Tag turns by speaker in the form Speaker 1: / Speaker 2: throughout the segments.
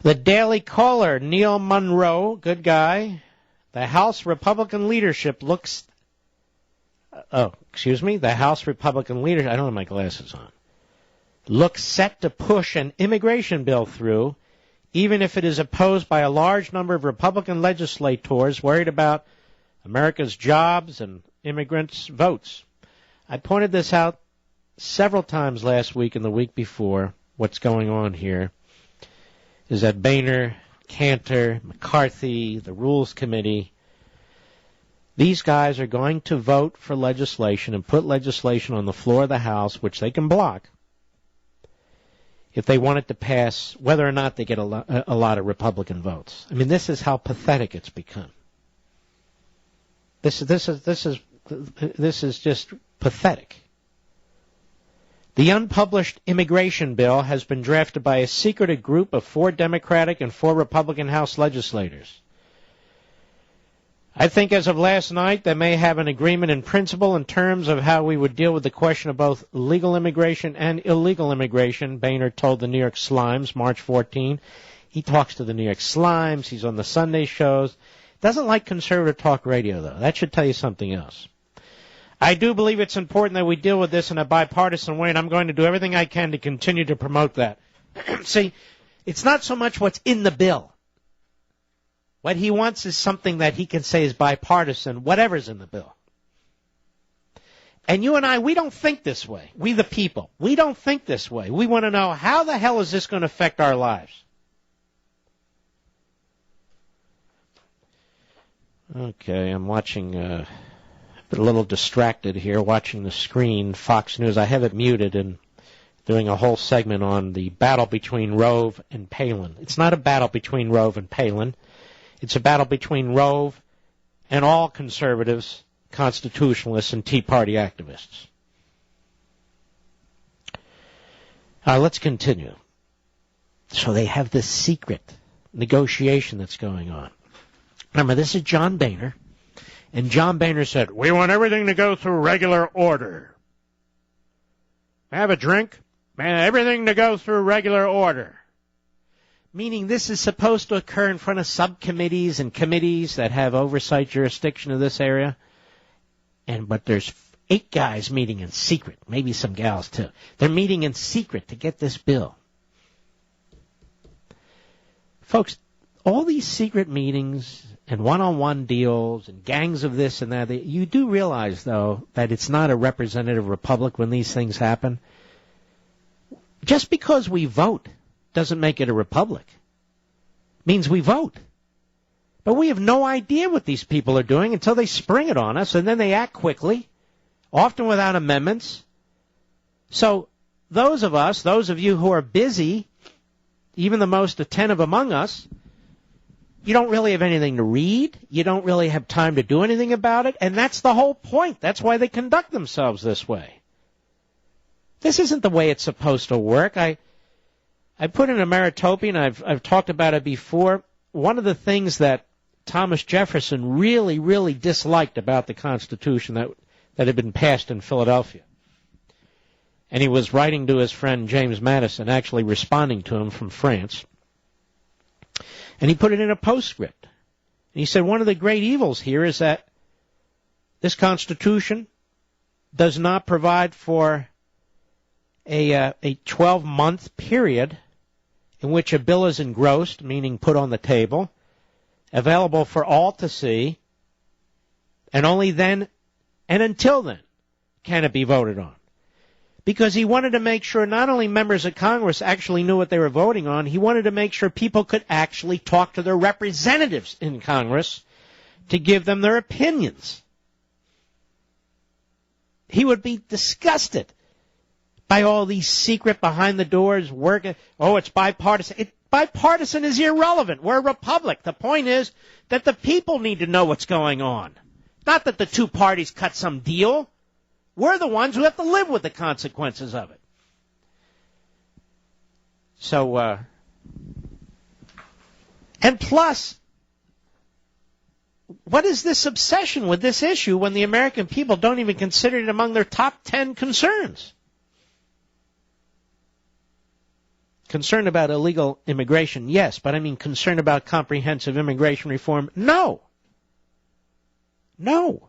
Speaker 1: The Daily Caller, Neil Monroe, good guy. The House Republican leadership looks... The House Republican leadership... I don't have my glasses on. Looks set to push an immigration bill through, even if it is opposed by a large number of Republican legislators worried about America's jobs and immigrants' votes. I pointed this out several times last week and the week before. What's going on here is that Boehner, Cantor, McCarthy, the Rules Committee, these guys are going to vote for legislation and put legislation on the floor of the House, which they can block, if they want it to pass, whether or not they get a lot of Republican votes. I mean, this is how pathetic it's become. This is just pathetic. The unpublished immigration bill has been drafted by a secretive group of 4 Democratic and 4 Republican House legislators. I think as of last night, they may have an agreement in principle in terms of how we would deal with the question of both legal immigration and illegal immigration, Boehner told the New York Slimes, March 14. He talks to the New York Slimes. He's on the Sunday shows. Doesn't like conservative talk radio, though. That should tell you something else. I do believe it's important that we deal with this in a bipartisan way, and I'm going to do everything I can to continue to promote that. See, it's not so much what's in the bill. What he wants is something that he can say is bipartisan, whatever's in the bill. And you and I, we don't think this way. We the people. We don't think this way. We want to know, how the hell is this going to affect our lives? Okay, I'm watching, a little distracted here, watching the screen, Fox News. I have it muted and doing a whole segment on the battle between Rove and Palin. It's not a battle between Rove and Palin. It's a battle between Rove and all conservatives, constitutionalists, and Tea Party activists. Let's continue. So they have this secret negotiation that's going on. Remember, this is John Boehner, and John Boehner said, we want everything to go through regular order. Have a drink? Everything to go through regular order. Meaning this is supposed to occur in front of subcommittees and committees that have oversight jurisdiction of this area. But there's 8 guys meeting in secret, maybe some gals too. They're meeting in secret to get this bill. Folks, all these secret meetings and one-on-one deals and gangs of this and that, you do realize, though, that it's not a representative republic when these things happen. Just because we vote doesn't make it a republic. It means we vote. But we have no idea what these people are doing until they spring it on us, and then they act quickly, often without amendments. So those of you who are busy, even the most attentive among us, you don't really have anything to read. You don't really have time to do anything about it, and that's the whole point. That's why they conduct themselves this way. This isn't the way it's supposed to work. I put in Ameritopian, I've talked about it before. One of the things that Thomas Jefferson really, really disliked about the Constitution that had been passed in Philadelphia. And he was writing to his friend James Madison, actually responding to him from France. And he put it in a postscript. And he said, one of the great evils here is that this Constitution does not provide for a 12-month period in which a bill is engrossed, meaning put on the table, available for all to see, and only then and until then can it be voted on. Because he wanted to make sure not only members of Congress actually knew what they were voting on, he wanted to make sure people could actually talk to their representatives in Congress to give them their opinions. He would be disgusted by all these secret behind-the-doors work. Oh, it's bipartisan. Bipartisan is irrelevant. We're a republic. The point is that the people need to know what's going on. Not that the two parties cut some deal. We're the ones who have to live with the consequences of it. So, and plus, what is this obsession with this issue when the American people don't even consider it among their top 10 concerns? Concerned about illegal immigration, yes, but I mean concerned about comprehensive immigration reform, no. No.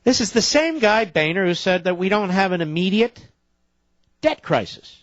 Speaker 1: This is the same guy, Boehner, who said that we don't have an immediate debt crisis.